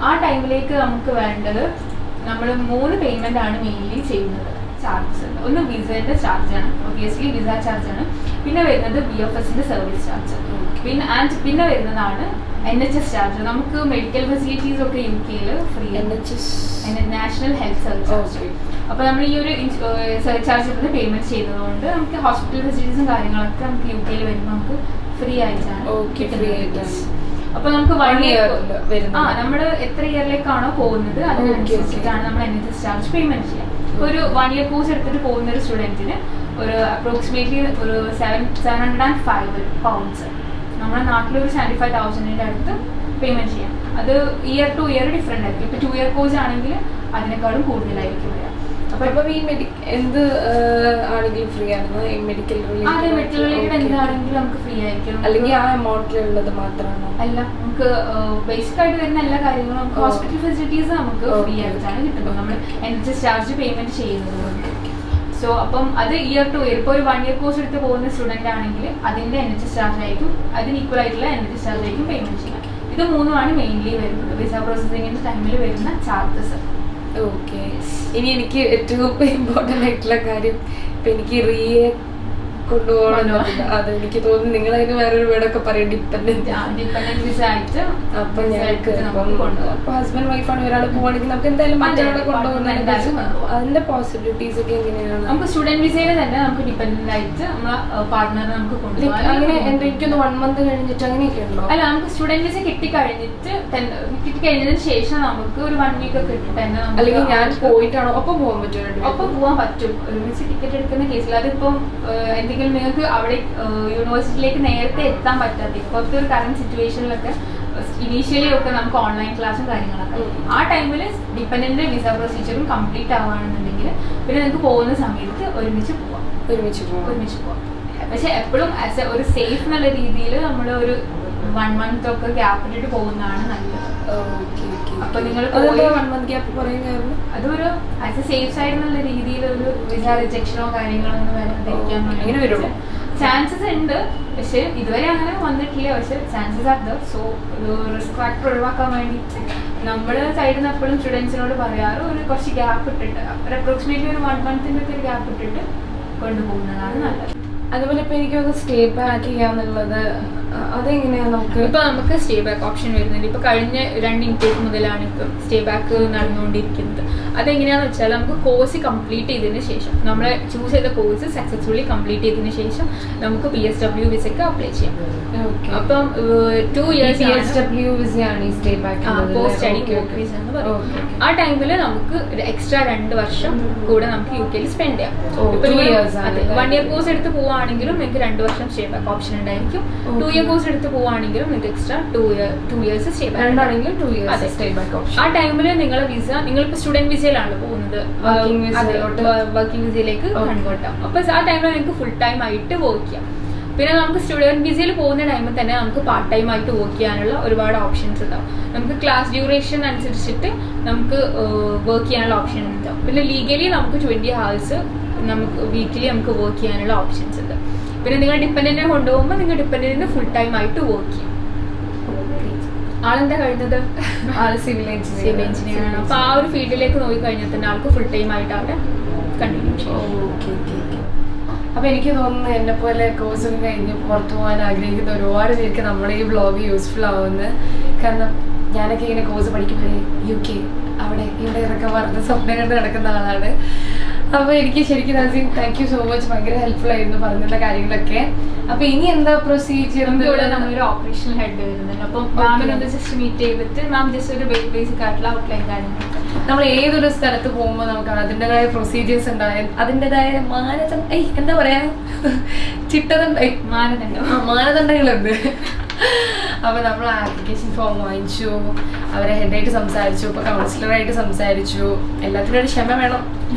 Speaker 4: ആ ടൈമിലേക്ക് നമുക്ക് വേണ്ടത് നമ്മൾ 3 പേയ്മെന്റ് ആണ് മെയിൻലി ചെയ്യുന്നത്. ചാർജസ് ഉണ്ട്. ഒന്ന് വിസയുടെ ചാർജാണ്, ഒബിയസ്ലി വിസ ചാർജാണ്. പിന്നെ വരുന്നത് BFSന്റെ സർവീസ് ചാർജ്. പിന്നെ വരുന്നതാണ് NHS ചാർജ്. നമുക്ക് മെഡിക്കൽ ഫെസിലിറ്റീസ് ഒക്കെ UK-യിൽ ഫ്രീ. National health service. അപ്പോൾ നമ്മൾ ഈ ഒരു സർവീസ് ചാർജ് പേയ്മെന്റ് ചെയ്യുന്നതുകൊണ്ട് നമുക്ക് ഹോസ്പിറ്റൽ ഫെസിലിറ്റീസും കാര്യങ്ങളൊക്കെ നമുക്ക് UK-യിൽ വരുമ്പോൾ നമുക്ക് ഫ്രീ ആയിട്ടാണ്. അപ്പൊ നമുക്ക് 1 year നമ്മൾ എത്ര ഇയറിലേക്കാണോ പോകുന്നത് അതിനനുസരിച്ചിട്ടാണ് നമ്മൾ NHS ചാർജ് പേയ്മെന്റ് ചെയ്യാം. ഒരു 1 year കോഴ്സ് എടുത്തിട്ട് പോകുന്ന ഒരു സ്റ്റുഡൻറ്റിന് ഒരു അപ്രോക്സിമേറ്റ്ലി ഒരു 705 pounds നമ്മുടെ നാട്ടിലൊരു 75,000 അടുത്ത് പേയ്മെന്റ് ചെയ്യാം. അത് ഇയർ ടു ഇയർ ഡിഫറെന്റ് ആയിരിക്കും. ഇപ്പൊ 2 year കോഴ്സ് ആണെങ്കിൽ അതിനേക്കാളും കൂടുതലായിരിക്കും വരിക.
Speaker 1: അപ്പൊ ഈ എന്ത് ആണെങ്കിലും ഫ്രീ ആണ്? മെഡിക്കൽ
Speaker 4: റിലേറ്റഡ് എന്താണെങ്കിലും നമുക്ക് ഫ്രീ ആയിരിക്കും.
Speaker 1: അല്ലെങ്കിൽ ആ എമൗണ്ടിലുള്ളത് മാത്രമാണോ?
Speaker 4: അല്ല, നമുക്ക് ബേസിക് ആയിട്ട് വരുന്ന എല്ലാ കാര്യങ്ങളും ഹോസ്പിറ്റൽ ഫെസിലിറ്റീസ് നമുക്ക് ഫ്രീ ആയിട്ടാണ് കിട്ടുന്നത് നമ്മൾ NHS ചാർജ് പേയ്മെന്റ് ചെയ്യുന്നത്. സോ അപ്പം അത് ഇയർ ടു ഇയർ. ഇപ്പോൾ ഒരു 1 year കോഴ്സ് എടുത്ത് പോകുന്ന സ്റ്റുഡന്റ് ആണെങ്കിൽ അതിന്റെ NHS ചാർജ് ആയിരിക്കും, അതിന് ഈക്വൽ ആയിട്ടുള്ള NHS ചാർജ് ആയിരിക്കും പേയ്മെന്റ് ചെയ്യാം. ഇത് 3 മെയിൻലി വരുന്നത് വിസ പ്രോസസിങ്ങിന്റെ ടൈമിൽ വരുന്ന ചാർജസ്.
Speaker 1: ഓക്കെ. ഇനി എനിക്ക് ഏറ്റവും ഇമ്പോർട്ടൻ്റ് ആയിട്ടുള്ള കാര്യം, ഇപ്പം എനിക്ക് റീയെ കൊണ്ടുപോകണം. അത് എനിക്ക് തോന്നുന്നു നിങ്ങൾ അതിന് വേറൊരു വേർഡൊക്കെ പറയും,
Speaker 4: ഡിപ്പെൻഡന്റ് വിസ ആയിട്ട്.
Speaker 1: അപ്പൊ ഞങ്ങൾക്ക് അപ്പൊ ഹസ്ബൻഡ് വൈഫാണ് ഒരാൾ പോവാണെങ്കിൽ നമുക്ക് എന്തായാലും മറ്റൊരാളെ കൊണ്ടുപോകുന്ന അതിന്റെ പോസിബിലിറ്റീസ് ഒക്കെ എങ്ങനെയാണ്?
Speaker 4: നമുക്ക് സ്റ്റുഡന്റ് വിസയിൽ തന്നെ നമുക്ക് ഡിപ്പെൻഡന്റ് ആയിട്ട് നമ്മളെ പാർട്ട്ണറെ നമുക്ക് കൊണ്ടുപോകാം.
Speaker 1: അങ്ങനെ എനിക്കൊന്ന് 1 month കഴിഞ്ഞിട്ട് അങ്ങനെയൊക്കെ ഉണ്ടോ?
Speaker 4: അല്ല, നമുക്ക് സ്റ്റുഡന്റ് വിസ കിട്ടിക്കഴിഞ്ഞതിന് ശേഷം നമുക്ക് ഒരു 1 week ഒക്കെ ഇട്ടിട്ട് തന്നെ
Speaker 1: അല്ലെങ്കിൽ ഞാൻ പോയിട്ടാണോ ഒപ്പം പോകാൻ പറ്റും?
Speaker 4: ഒപ്പം പോകാൻ പറ്റും. ഒരുമിച്ച് ടിക്കറ്റ് എടുക്കുന്ന കേസിൽ അതിപ്പം എന്തെങ്കിലും നിങ്ങൾക്ക് അവിടെ യൂണിവേഴ്സിറ്റിയിലേക്ക് നേരത്തെ എത്താൻ പറ്റാത്ത ഇപ്പോഴത്തെ ഒരു കറന്റ് സിറ്റുവേഷനിലൊക്കെ ഇനീഷ്യലി ഒക്കെ നമുക്ക് ഓൺലൈൻ ക്ലാസ്സും കാര്യങ്ങളൊക്കെ. ആ ടൈമിൽ ഡിപ്പെൻഡന്റ് വിസ പ്രൊസീജിയറും കംപ്ലീറ്റ് ആവുകയാണെന്നുണ്ടെങ്കിൽ പിന്നെ നിങ്ങൾക്ക് പോകുന്ന സമയത്ത് ഒരുമിച്ച് പോവാം. പക്ഷെ എപ്പോഴും ആസ് എ ഒരു സേഫ് എന്നുള്ള രീതിയിൽ നമ്മൾ ഒരു 1 month ഒക്കെ ഗ്യാപ്പ് ഇട്ടിട്ട് പോകുന്നതാണ് നല്ലത്. അപ്പൊ നിങ്ങൾ അതൊരു ആസ് എ സേഫ് സൈഡ് എന്നുള്ള രീതിയിൽ ഒരു വിസ റിജക്ഷനോ കാര്യങ്ങളോ ഒന്നും വരാതിരിക്കാൻ ചാൻസസ് ഉണ്ട്. പക്ഷെ ഇതുവരെ അങ്ങനെ വന്നിട്ടില്ല. പക്ഷെ ചാൻസസ് ആർ ദർ. സോ ഒരു റിസ്ക് ഫാക്ടർ ഒഴിവാക്കാൻ വേണ്ടിയിട്ട് നമ്മുടെ സൈഡിൽ നിന്ന് എപ്പോഴും സ്റ്റുഡൻസിനോട് പറയാറ് ഒരു കുറച്ച് ഗ്യാപ്പ് ഇട്ടിട്ട് ഒരു അപ്രോക്സിമേറ്റ്ലി ഒരു 1 month ഒക്കെ ഒരു ഗ്യാപ്പ് ഇട്ടിട്ട് കൊണ്ടുപോകുന്നതാണ് നല്ലത്.
Speaker 1: അതുപോലെ ഇപ്പൊ എനിക്ക് സ്റ്റേ ബാക്ക് ചെയ്യാന്നുള്ളത് അതെങ്ങനെയാ?
Speaker 4: നമുക്ക് സ്റ്റേ ബാക്ക് ഓപ്ഷൻ വരുന്നുണ്ട്. ഇപ്പൊ കഴിഞ്ഞ 2 ഇൻടേക്ക് മുതലാണ് ഇപ്പം സ്റ്റേ ബാക്ക് നടന്നുകൊണ്ടിരിക്കുന്നത്. അതെങ്ങനെയാന്ന് വെച്ചാൽ നമുക്ക് കോഴ്സ് കംപ്ലീറ്റ് ചെയ്തതിന് ശേഷം നമ്മൾ ചൂസ് ചെയ്ത കോഴ്സ് സക്സസ്ഫുള്ളി കംപ്ലീറ്റ് ചെയ്തതിന് ശേഷം നമുക്ക് PSW വിസയ്ക്ക് അപ്ലൈ ചെയ്യാം. അപ്പം 2 years
Speaker 1: വിസയാണ് ഈ stay back
Speaker 4: post study visa എന്ന് പറയും. ആ ടൈമിൽ നമുക്ക് എക്സ്ട്രാ 2 വർഷം കൂടെ നമുക്ക് UK സ്പെൻഡ് ചെയ്യാം. 1 year കോഴ്സ് എടുത്ത് പോവുകയാണെങ്കിലും നിങ്ങൾക്ക് 2 വർഷം സ്റ്റേ ബാക്ക് ഓപ്ഷൻ ഉണ്ടായിരിക്കും. 2 year കോഴ്സ് എടുത്ത് പോവുകയാണെങ്കിലും നിങ്ങൾക്ക് എക്സ്ട്രാ 2 years സ്റ്റേ ബാക്ക്.
Speaker 1: രണ്ടാണെങ്കിലും 2 years സ്റ്റേ ബാക്ക് ഓപ്ഷൻ.
Speaker 4: ആ ടൈമിൽ നിങ്ങളെ വിസ നിങ്ങളിപ്പോൾ സ്റ്റുഡന്റ് വിസയിലാണ് പോകുന്നത്, വർക്കിംഗ് വിസയിലേക്ക് കൺവേർട്ട് ആവും. അപ്പൊ ആ ടൈമിൽ നിങ്ങൾക്ക് ഫുൾ ടൈം ആയിട്ട് വർക്ക് ചെയ്യാം. പിന്നെ നമുക്ക് സ്റ്റുഡന്റ് വിസയിൽ പോകുന്ന ടൈമിൽ തന്നെ നമുക്ക് പാർട്ട് ടൈം ആയിട്ട് വർക്ക് ചെയ്യാനുള്ള ഒരുപാട് ഓപ്ഷൻസ് ഉണ്ടാവും. നമുക്ക് ക്ലാസ് ഡ്യൂറേഷൻ അനുസരിച്ചിട്ട് നമുക്ക് വർക്ക് ചെയ്യാനുള്ള ഓപ്ഷൻ ഉണ്ടാവും. പിന്നെ ലീഗലി നമുക്ക് 20 hours നമുക്ക് വീക്കിലി നമുക്ക് വർക്ക് ചെയ്യാനുള്ള ഓപ്ഷൻസ് ഉണ്ട്. പിന്നെ നിങ്ങൾ ഡിപ്പെൻഡന്റിനെ കൊണ്ടുപോകുമ്പോൾ നിങ്ങൾ ഡിപ്പെൻഡന്റിന് ഫുൾ ടൈം ആയിട്ട് വർക്ക് ചെയ്യും. ആളെന്താ കഴിഞ്ഞത്?
Speaker 1: ആള് സിവിൽ
Speaker 4: എഞ്ചിനീയർ ആണ്. അപ്പൊ ആ ഒരു ഫീൽഡിലേക്ക് നോക്കി കഴിഞ്ഞാൽ തന്നെ ആൾക്ക് ഫുൾ ടൈം ആയിട്ട് അവിടെ കണ്ടിന്യൂ ചെയ്യും.
Speaker 1: അപ്പൊ എനിക്ക് തോന്നുന്നു എന്നെ പോലെ കോഴ്സ് ഒക്കെ കഴിഞ്ഞ് പുറത്തു പോകാൻ ആഗ്രഹിക്കുന്ന ഒരുപാട് പേർക്ക് നമ്മുടെ ഈ വ്ളോഗ് യൂസ്ഫുൾ ആവുന്നത്. കാരണം ഞാനൊക്കെ ഇങ്ങനെ കോഴ്സ് പഠിക്കുമ്പോഴേ UK അവിടെ ഇവിടെ ഇതൊക്കെ പറഞ്ഞ് സ്വപ്നം കണ്ട് നടക്കുന്ന ആളാണ്. അപ്പൊ എനിക്ക് ശരിക്കും Naseem thank you so much, ഭയങ്കര ഹെൽപ്ഫുൾ ആയിരുന്നു പറഞ്ഞിട്ടുള്ള കാര്യങ്ങളൊക്കെ. അപ്പൊ ഇനി എന്താ പ്രൊസീജിയർ?
Speaker 4: നമ്മളൊരു ഓപ്പറേഷണൽ ഹെഡ് വരുന്നുണ്ട്. അപ്പം മാമിനൊന്ന് ജസ്റ്റ് മീറ്റ് ചെയ്തിട്ട് മാം ജസ്റ്റ് ഒരു ബേസിക് ആയിട്ടുള്ള ഔട്ട്ലൈൻ കാര്യങ്ങൾ
Speaker 1: നമ്മൾ ഏതൊരു സ്ഥലത്ത് പോകുമ്പോൾ നമുക്ക് അതിൻ്റെതായ പ്രൊസീജിയേഴ്സ് ഉണ്ടായ അതിൻ്റെതായ എന്താ പറയാ മാനദണ്ഡങ്ങളുണ്ട്. അപ്പൊ നമ്മൾ ആപ്ലിക്കേഷൻ ഫോം വാങ്ങിച്ചു, അവരെ ഹെഡായിട്ട് സംസാരിച്ചു, ഇപ്പൊ കൗൺസിലറായിട്ട് സംസാരിച്ചു. എല്ലാത്തിനും ഒരു ക്ഷമ വേണം.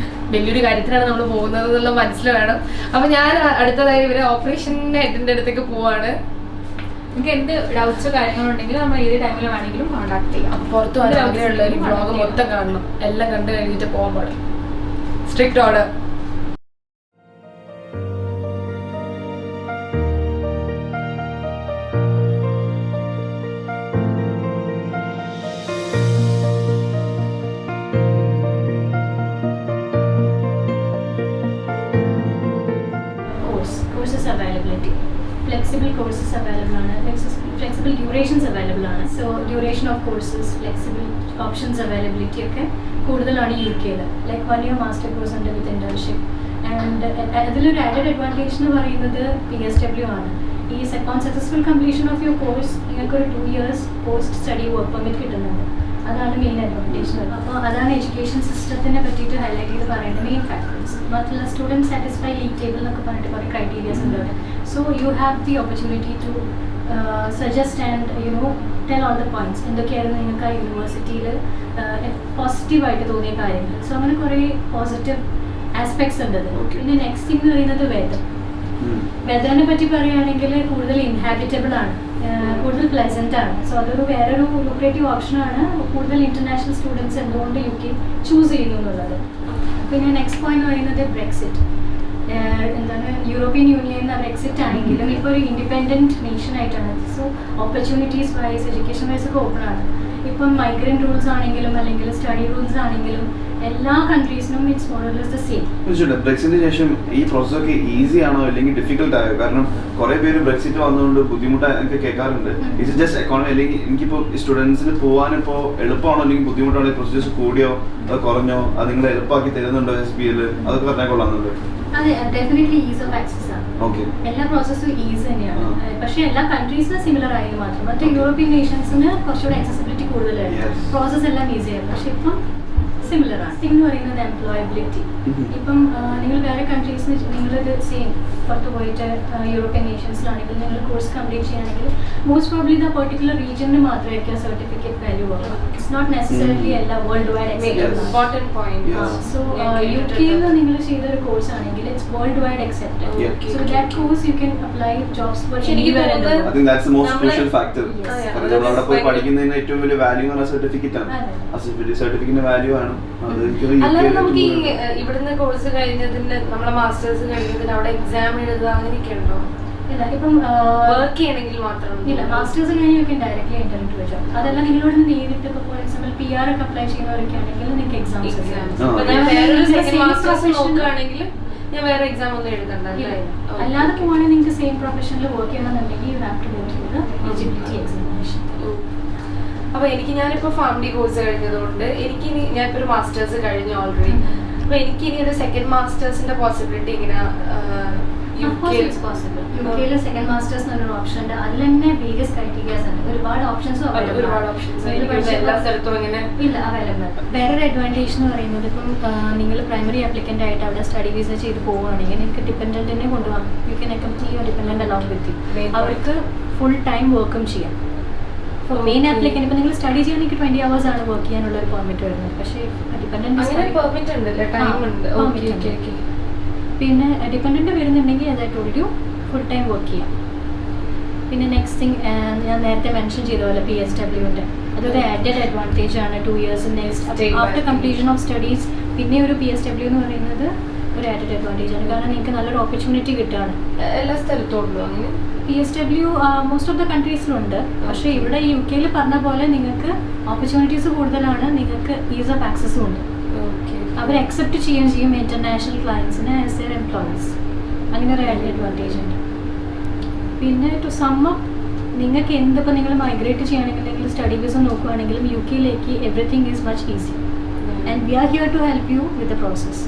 Speaker 1: വലിയൊരു കാര്യത്തിനാണ് നമ്മൾ പോകുന്നത് എന്നുള്ള മനസ്സിൽ വേണം. അപ്പൊ ഞാൻ അടുത്തതായി ഇവരെ ഓപ്പറേഷൻ ഹെഡിന്റെ അടുത്തേക്ക് പോവാണ്.
Speaker 4: നിങ്ങൾക്ക് എന്ത് ഡൗട്ട്സോ കാര്യങ്ങളുണ്ടെങ്കിൽ നമ്മൾ ഏത് ടൈമിൽ വേണമെങ്കിലും കോൺടാക്ട് ചെയ്യാം.
Speaker 1: പുറത്തു പോകാൻ ആഗ്രഹമുള്ള ഒരു ബ്ലോഗ് മൊത്തം കാണണം. എല്ലാം കണ്ടു കഴിഞ്ഞിട്ട് പോകാൻ പാടില്ല. Strict order.
Speaker 5: Courses availability. Flexible courses available ആണ്, flexible durations available ആണ്. So duration of courses, flexible options availability ഒക്കെ കൂടുതലാണ് UK-ൽ. Like 1 year master course ഉണ്ട് with internship. And അതിലൊരു added advantage എന്ന് പറയുന്നത് PSW ആണ്. ഈ on successful completion of your course നിങ്ങൾക്കൊരു 2 years post study work permit കിട്ടുന്നുണ്ട്. അതാണ് മെയിൻ അഡ്വാൻറ്റേജ്. അപ്പോൾ അതാണ് എഡ്യൂക്കേഷൻ സിസ്റ്റത്തിനെ പറ്റിയിട്ട് ഹൈലൈറ്റ് ചെയ്ത് പറയുന്നത് മെയിൻ ഫാക്ടേഴ്സ്. മാത്രമല്ല സ്റ്റുഡൻറ്റ് സാറ്റിസ്ഫൈ ലീഗ് ടേബിൾ എന്നൊക്കെ പറഞ്ഞിട്ട് കുറേ ക്രൈറ്റീരിയാസ് ഉണ്ട്. So you have the opportunity to suggest and tell all the points എന്തൊക്കെയായിരുന്നു നിങ്ങൾക്ക് ആ യൂണിവേഴ്സിറ്റിയിൽ പോസിറ്റീവായിട്ട് തോന്നിയ കാര്യങ്ങൾ. സോ അങ്ങനെ കുറേ പോസിറ്റീവ് ആസ്പെക്ട്സ് ഉണ്ട്. പിന്നെ നെക്സ്റ്റ് തിങ് എന്ന് പറയുന്നത് വെതറിനെ പറ്റി പറയുകയാണെങ്കിൽ കൂടുതൽ ഇൻഹാബിറ്റബിൾ ആണ്, കൂടുതൽ പ്ലസന്റ് ആണ്. സോ അതൊരു വേറൊരു ലൂക്രേറ്റീവ് ഓപ്ഷനാണ്. കൂടുതൽ ഇന്റർനാഷണൽ സ്റ്റുഡൻസ് എന്തുകൊണ്ട് UK ചൂസ് ചെയ്യുന്നു എന്നുള്ളത്. പിന്നെ നെക്സ്റ്റ് പോയിന്റ് എന്ന് പറയുന്നത് ബ്രെക്സിറ്റ്. എന്താണ് യൂറോപ്യൻ യൂണിയൻ ബ്രെക്സിറ്റ് ആണെങ്കിലും ഇപ്പോൾ ഒരു ഇൻഡിപെൻഡൻറ്റ് നേഷൻ ആയിട്ടാണ്. So opportunities wise education wise ഒക്കെ ഓപ്പൺ ആണ്. ഇപ്പം മൈഗ്രൻ്റ് റൂൾസ് ആണെങ്കിലും അല്ലെങ്കിൽ സ്റ്റഡി റൂൾസ് ആണെങ്കിലും എല്ലാ കൺട്രീസിനും it's more or less the same.
Speaker 2: ബ്രെക്സിറ്റിന് ശേഷം ഈ പ്രോസസ് ഒക്കെ ഈസി ആണോ അല്ലെങ്കിൽ ഡിഫിക്കൽട്ട് ആയോ? കാരണം കുറെ പേര് ബ്രെക്സിറ്റ് വന്നതുകൊണ്ട് ബുദ്ധിമുട്ടൊക്കെ കേൾക്കാറുണ്ട്. ഇറ്റ്സ് ജസ്റ്റ് എക്കോണമി അല്ലെങ്കിൽ എനിക്കിപ്പോൾ സ്റ്റുഡൻസിന് പോകാനിപ്പോൾ എളുപ്പമാണോ അല്ലെങ്കിൽ ബുദ്ധിമുട്ടാണോ? പ്രൊസീജിയേഴ്സ് കൂടിയോ അത് കുറഞ്ഞോ? അത് നിങ്ങൾ എളുപ്പമാക്കി തരുന്നുണ്ടോ SBL? അതൊക്കെ പറഞ്ഞാൽ കൊള്ളാമെന്നുണ്ട്.
Speaker 5: അതെ, ഡെഫിനറ്റ്ലി ഈസ് ഓഫ് ആക്സസ് ആണ്. എല്ലാ പ്രോസസ്സും ഈസി തന്നെയാണ്. പക്ഷേ എല്ലാ കൺട്രീസിനും സിമിലർ ആയത് മാത്രം. മറ്റേ യൂറോപ്യൻ നേഷൻസിന് കുറച്ചുകൂടെ ആക്സസിബിലിറ്റി കൂടുതലായിരുന്നു. പ്രോസസ്സ് എല്ലാം ഈസി ആയിരുന്നു. പക്ഷെ ഇപ്പം സിമിലർ ആണ്. എന്ന് പറയുന്നത് എംപ്ലോയബിലിറ്റി. ഇപ്പം നിങ്ങൾ വേറെ കൺട്രീസിന് നിങ്ങളിത് സെയിം പുറത്ത് പോയിട്ട് യൂറോപ്യൻ നേഷൻസിലാണെങ്കിൽ നിങ്ങൾ കോഴ്സ് കംപ്ലീറ്റ് ചെയ്യുകയാണെങ്കിൽ മോസ്റ്റ് പ്രോബ്ലി ദ പെർട്ടിക്കുലർ റീജിയനിൽ മാത്രമായിരിക്കും സർട്ടിഫിക്കറ്റ് വാല്യൂ ആവുക. ഇറ്റ്സ് നോട്ട് നെസസറിലി എല്ലാ world wide
Speaker 1: important point.
Speaker 5: So you കെയിൽ നിങ്ങൾ ചെയ്തൊരു കോഴ്സ് ആണെങ്കിൽ it's world wide accepted. So that course you can apply jobs four anywhere in the world.
Speaker 2: I think that's the most crucial factor. കാരണം നമ്മൾ അവിടെ പോയി പഠിക്കുന്നതിന് ഏറ്റവും വലിയ വാല്യൂ എന്ന് പറഞ്ഞ സർട്ടിഫിക്കറ്റ് ആണ്. ആ സർട്ടിഫിക്കറ്റിന്റെ വാല്യൂ ആണ്.
Speaker 1: അല്ലാതെ നമുക്ക് ഈ ഇവിടുന്ന് കോഴ്സ് കഴിഞ്ഞതിന് നമ്മളെ മാസ്റ്റേഴ്സ് കഴിഞ്ഞതിന് അവിടെ എക്സാം എഴുതുക അങ്ങനെയൊക്കെ ഉണ്ടോ?
Speaker 5: ഇല്ല, ഇപ്പം
Speaker 1: വർക്ക് ചെയ്യണമെങ്കിൽ മാത്രം
Speaker 5: ഇല്ല, മാസ്റ്റേഴ്സ് കഴിഞ്ഞ് you can directly enter into A job. അതല്ല നിങ്ങളോട് നേരിട്ട് ഇപ്പോൾ ഫോർ എക്സാമ്പിൾ PR ഒക്കെ അപ്ലൈ ചെയ്യുന്നവരൊക്കെ ആണെങ്കിൽ നിങ്ങൾക്ക് എക്സാംസ്
Speaker 1: ഞാൻ വേറൊരു സെക്കൻഡ് മാസ്റ്റേഴ്സ് നോക്കുകയാണെങ്കിൽ ഞാൻ വേറെ എക്സാം ഒന്നും എഴുതണ്ട.
Speaker 5: അല്ലാതെ പോവാണെങ്കിൽ നിങ്ങൾക്ക് സെയിം പ്രൊഫഷനിൽ വർക്ക് ചെയ്യണമെന്നുണ്ടെങ്കിൽ you have to go through the eligibility examination.
Speaker 1: അപ്പൊ ഞാനിപ്പോ ഫാമിലി കോഴ്സ് കഴിഞ്ഞതുകൊണ്ട് എനിക്കിനി ഞാനിപ്പോ ഒരു മാസ്റ്റേഴ്സ് കഴിഞ്ഞു ഓൾറെഡി. അപ്പൊ എനിക്കിനി ഒരു സെക്കൻഡ് മാസ്റ്റേഴ്സിന്റെ പോസിബിലിറ്റി ഇങ്ങനെ
Speaker 5: യുകെയിൽ സെക്കൻഡ് മാസ്റ്റേഴ്സ് എന്നൊരു ഓപ്ഷൻ ഉണ്ട്. അതിൽ തന്നെ വേരിയസ് ക്രൈറ്റീരിയാസ് ഉണ്ട്. ഒരുപാട് ഓപ്ഷൻസും
Speaker 1: എല്ലാ സ്ഥലത്തും ഇങ്ങനെ
Speaker 5: ഇല്ല അവൈലബിൾ. വേറൊരു അഡ്വാൻറ്റേജ് എന്ന് പറയുന്നത് ഇപ്പം നിങ്ങൾ പ്രൈമറി ആപ്ലിക്കൻ്റ് ആയിട്ട് അവിടെ സ്റ്റഡി വിസ ചെയ്ത് പോവുകയാണെങ്കിൽ നിങ്ങൾക്ക് ഡിപ്പെൻഡൻറ്റിനെ കൊണ്ടുപോകാം. You can accompany your dependent along with you. അവർക്ക് ഫുൾ ടൈം വർക്കും ചെയ്യാം. ഇപ്പോൾ മെയിൻ ആപ്ലിക്കൻ്റ് ഇപ്പോൾ നിങ്ങൾ സ്റ്റഡി ചെയ്യുകയാണെങ്കിൽ 20 hours ആണ് വർക്ക് ചെയ്യാനുള്ള ഒരു പെർമിറ്റ് വരുന്നത്. പക്ഷേ പിന്നെ ഡിപ്പെൻഡൻ്റ് വരുന്നുണ്ടെങ്കിൽ അത് I told you full time work ചെയ്യാം. പിന്നെ നെക്സ്റ്റ് തിങ് ഞാൻ നേരത്തെ മെൻഷൻ ചെയ്ത പോലെ PSWൻ്റെ അതൊരു ആഡഡ് അഡ്വാൻറ്റേജ് ആണ്. 2 years next after completion of studies പിന്നെ ഒരു PSW എന്ന് പറയുന്നത് ഒരു ആഡഡ് അഡ്വാൻറ്റേജ് ആണ്. കാരണം നിങ്ങൾക്ക് നല്ലൊരു ഓപ്പർച്യൂണിറ്റി കിട്ടുകയാണ്.
Speaker 1: എല്ലാ സ്ഥലത്തും ഉള്ളൂ അങ്ങനെ
Speaker 5: PSW മോസ്റ്റ് ഓഫ് ദ കൺട്രീസിലുണ്ട്. പക്ഷേ ഇവിടെ UK പറഞ്ഞ പോലെ നിങ്ങൾക്ക് ഓപ്പർച്യൂണിറ്റീസ് കൂടുതലാണ്. നിങ്ങൾക്ക് ഈസ് ഓഫ് ആക്സസും ഉണ്ട്. അവർ അക്സെപ്റ്റ് ചെയ്യുകയും ചെയ്യും ഇന്റർനാഷണൽ ക്ലയൻസിനെ ആസ് എയർ എംപ്ലോയീസ്. അങ്ങനെ ഒരു അഡ്വാൻറ്റേജ് ഉണ്ട്. പിന്നെ ടു സം അപ്പ് നിങ്ങൾക്ക് എന്തിപ്പോൾ നിങ്ങൾ മൈഗ്രേറ്റ് ചെയ്യുകയാണെന്നുണ്ടെങ്കിൽ സ്റ്റഡി വിസ നോക്കുകയാണെങ്കിലും UK everything is much easy and we are here to help you with the process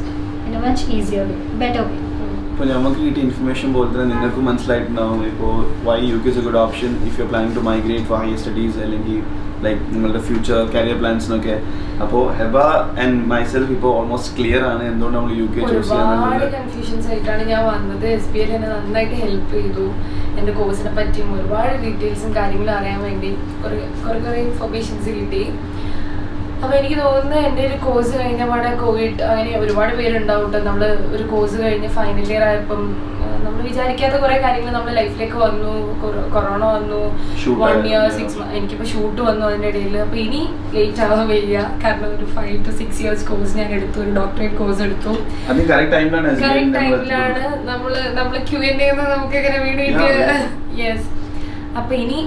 Speaker 5: in a much easier way, better way.
Speaker 2: ഇപ്പോൾ നമുക്ക് കിട്ടിയ ഇൻഫർമേഷൻ പോലെ തന്നെ നിങ്ങൾക്ക് മനസ്സിലായിട്ടുണ്ടാവും ഇപ്പോൾ why UK is a good option if you're planning to migrate for higher studies അല്ലെങ്കിൽ like നിങ്ങളുടെ ഫ്യൂച്ചർ കരിയർ പ്ലാൻസിനൊക്കെ. അപ്പോൾ ഹെബ ആൻഡ് മൈസെൽഫ് ഇപ്പോൾ ഓൾമോസ്റ്റ് ക്ലിയർ ആണ് എന്തുകൊണ്ട് നമ്മൾ UK ചൂസ് ചെയ്യാനുള്ളത്.
Speaker 1: ഒരുപാട് കൺഫ്യൂഷൻസ് ആയിട്ടാണ് ഞാൻ വന്നത്. SBL എന്നെ നന്നായിട്ട് ഹെൽപ്പ് ചെയ്തു. എൻ്റെ കോഴ്സിനെ പറ്റിയും ഒരുപാട് ഡീറ്റെയിൽസും കാര്യങ്ങളും അറിയാൻ വേണ്ടി കുറേ ഇൻഫർമേഷൻസ് കിട്ടി. അപ്പോൾ എനിക്ക് തോന്നുന്നത് എൻ്റെ ഒരു കോഴ്സ് കഴിഞ്ഞ പാടെ കോവിഡ് അങ്ങനെ ഒരുപാട് പേരുണ്ടാവും കേട്ടോ. നമ്മൾ ഒരു കോഴ്സ് കഴിഞ്ഞ് ഫൈനൽ ഇയർ ആയപ്പം നമ്മൾ വിചാരിക്കാത്ത കുറേ കാര്യങ്ങൾ നമ്മുടെ ലൈഫിലേക്ക് വന്നു. കൊറോണ വന്നു, 1 year 6 months എനിക്കിപ്പോൾ ഷൂട്ട് വന്നു അതിൻ്റെ ഇടയിൽ. അപ്പോൾ ഇനി ലേറ്റ് ആവാൻ വയ്യ. കാരണം ഒരു 5 to 6 years കോഴ്സ് ഞാൻ എടുത്തു, ഒരു ഡോക്ടറേറ്റ് കോഴ്സ് എടുത്തു.
Speaker 2: കറക്റ്റ്
Speaker 1: ടൈമിലാണ് നമ്മൾ Q&A നമുക്ക് ഇങ്ങനെ വീഡിയോ. യെസ്. അപ്പോൾ ഇനി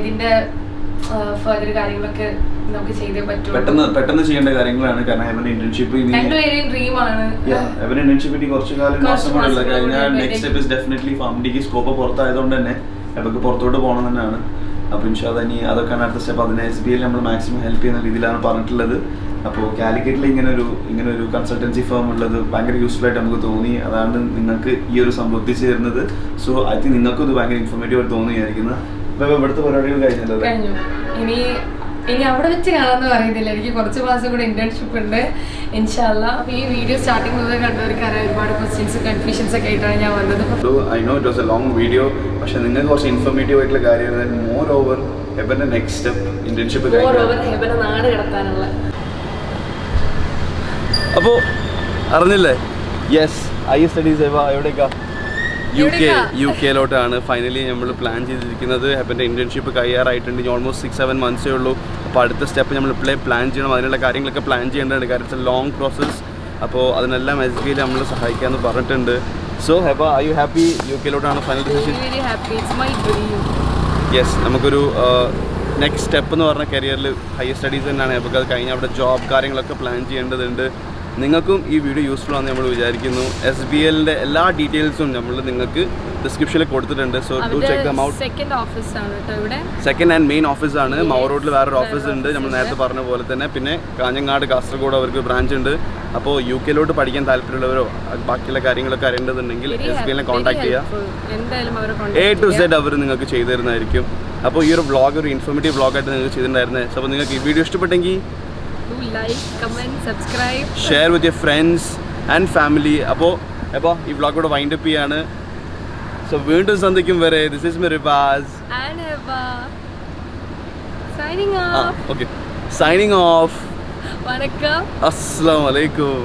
Speaker 1: ഇതിൻ്റെ ഫർദർ കാര്യങ്ങളൊക്കെ നമുക്ക് ചെയ്തേ പറ്റും.
Speaker 2: പെട്ടെന്ന് ചെയ്യേണ്ട കാര്യങ്ങളാണ്. കാരണം അവന്റെ ഇന്റേൺഷിപ്പ്
Speaker 1: രണ്ടുപേരെയും ഡ്രീം ആണ്.
Speaker 2: അവന്റെ ഇന്റേൺഷിപ്പ് കുറച്ചു കാലം മാസം കൂടെ കഴിഞ്ഞാൽ നെക്സ്റ്റ് സ്റ്റെപ്പ് ഇസ് ഡെഫിനറ്റ്ലി ഫാമിലിക്ക് സ്കോപ്പ് പുറത്തായതുകൊണ്ട് തന്നെ അവർക്ക് പുറത്തോട്ട് പോകണം തന്നെയാണ്. അപ്പോൾ ഇൻഷാല്ലാ ഇനി അതൊക്കെയാണ് അടുത്ത സ്റ്റെപ്പ്. അതിനെ SBL നമ്മൾ മാക്സിമം ഹെൽപ്പ് ചെയ്യുന്ന രീതിയിലാണ് പറഞ്ഞിട്ടുള്ളത്. അപ്പോൾ കാലിക്കറ്റിൽ ഇങ്ങനെ ഒരു കൺസൾട്ടൻസി ഫേം ഉള്ളത് ഭയങ്കര യൂസ്ഫുൾ ആയിട്ട് നമുക്ക് തോന്നി. അതാണ് നിങ്ങൾക്ക് ഈ ഒരു സംഭവം എത്തിച്ചേരുന്നത്. സോ ഐ തിങ്ക് നിങ്ങൾക്കും ഇത് ഭയങ്കര ഇൻഫോർമേറ്റീവ് ആയിട്ട് തോന്നിയായിരിക്കുന്നത്. അപ്പോൾ ഇവിടുത്തെ പരിപാടികൾ കഴിഞ്ഞു.
Speaker 1: ഇനി അവിടെ വെച്ച് കാണാമെന്ന് പറയുന്നില്ല. എനിക്ക് കുറച്ച് മാസം കൂടെ ഇന്റേൺഷിപ്പ് ഉണ്ട് ഇൻഷാല്ലാ. ഈ വീഡിയോ സ്റ്റാർട്ടിംഗ് മുതൽ കണ്ടവർക്കറിയാം ഒരുപാട് ക്വസ്റ്റ്യൻസ് കൺഫ്യൂഷൻസ് ഒക്കെ ആയിട്ടാണ് ഞാൻ വന്നത്.
Speaker 2: I know it was a long video. പക്ഷെ നിങ്ങൾക്ക് കുറച്ച് ഇൻഫോർമേറ്റീവ് ആയിട്ടുള്ള കാര്യമാണ്. മോർ ഓവർ ഹെബന്റെ നെക്സ്റ്റ് സ്റ്റെപ്പ് ഇന്റേൺഷിപ്പ്
Speaker 1: ഹെബനെ നാട് കടത്താനുള്ള.
Speaker 2: അപ്പോൾ അറിഞ്ഞില്ലേ? യെസ്, ഹയർ സ്റ്റഡീസ് എവിടേക്കാ? UK ഫൈനലി നമ്മൾ പ്ലാൻ ചെയ്തിരിക്കുന്നത്. ഹെബൻ്റെ ഇന്റേൺഷിപ്പ് കഴിയാറായിട്ടുണ്ട്. ഇനി ഓൾമോസ്റ്റ് 6-7 months ഉള്ളൂ. അപ്പോൾ അടുത്ത സ്റ്റെപ്പ് നമ്മൾ ഇപ്പോഴേ പ്ലാൻ ചെയ്യണം. അതിനുള്ള കാര്യങ്ങളൊക്കെ പ്ലാൻ ചെയ്യേണ്ടതുണ്ട്. കാരണം ഇറ്റ്സ് എ ലോങ് പ്രോസസ്. അപ്പോൾ അതിനെല്ലാം SBL നമ്മൾ സഹായിക്കാമെന്ന് പറഞ്ഞിട്ടുണ്ട്. So ഹെബ, are you happy? UK final decision? Yes, നമുക്കൊരു നെക്സ്റ്റ് സ്റ്റെപ്പ് എന്ന് പറഞ്ഞ കരിയറിൽ ഹയർ സ്റ്റഡീസ് തന്നെയാണ്. നമുക്ക് അത് കഴിഞ്ഞ് അവിടെ ജോബ് കാര്യങ്ങളൊക്കെ പ്ലാൻ ചെയ്യേണ്ടതുണ്ട്. നിങ്ങൾക്കും ഈ വീഡിയോ യൂസ്ഫുൾ ആണെന്ന് നമ്മൾ വിചാരിക്കുന്നു. SBLൻ്റെ എല്ലാ ഡീറ്റെയിൽസും നമ്മൾ നിങ്ങൾക്ക് ഡിസ്ക്രിപ്ഷനിൽ കൊടുത്തിട്ടുണ്ട്. So to check them out. Second and main ഓഫീസാണ്. മൗർ റോഡിൽ വേറൊരു ഓഫീസ് ഉണ്ട് നമ്മൾ നേരത്തെ പറഞ്ഞ പോലെ തന്നെ. പിന്നെ കാഞ്ഞങ്ങാട്, കാസർഗോഡ് അവർക്ക് ബ്രാഞ്ച് ഉണ്ട്. അപ്പോൾ UK പഠിക്കാൻ താല്പര്യമുള്ളവരോ ബാക്കിയുള്ള കാര്യങ്ങളൊക്കെ അറിയേണ്ടതുണ്ടെങ്കിൽ SBLനെ കോൺടാക്ട് ചെയ്യുക. A to Z അവർ നിങ്ങൾക്ക് ചെയ്തു തരുന്നതായിരിക്കും. അപ്പോൾ ഈ ഒരു വ്ളോഗ് ഒരു ഇൻഫോർമേറ്റീവ് വ്ളോഗായിട്ട് നിങ്ങൾക്ക് ചെയ്തിട്ടുണ്ടായിരുന്നത്. അപ്പോൾ നിങ്ങൾക്ക് ഈ വീഡിയോ ഇഷ്ടപ്പെട്ടെങ്കിൽ
Speaker 1: like, comment, subscribe,
Speaker 2: share with your friends and family. അപ്പോൾ അപ്പോൾ ഈ വ്ളോഗ് കൂടെ വൈൻഡ് അപ്പ് ചെയ്യാണ്. സോ വീണ്ടും സന്ധിക്കും വരെ this is my Riwaaz
Speaker 1: signing off.
Speaker 2: Okay, signing off.
Speaker 1: വണക്കം.
Speaker 2: അസ്സലാമു അലൈക്കും.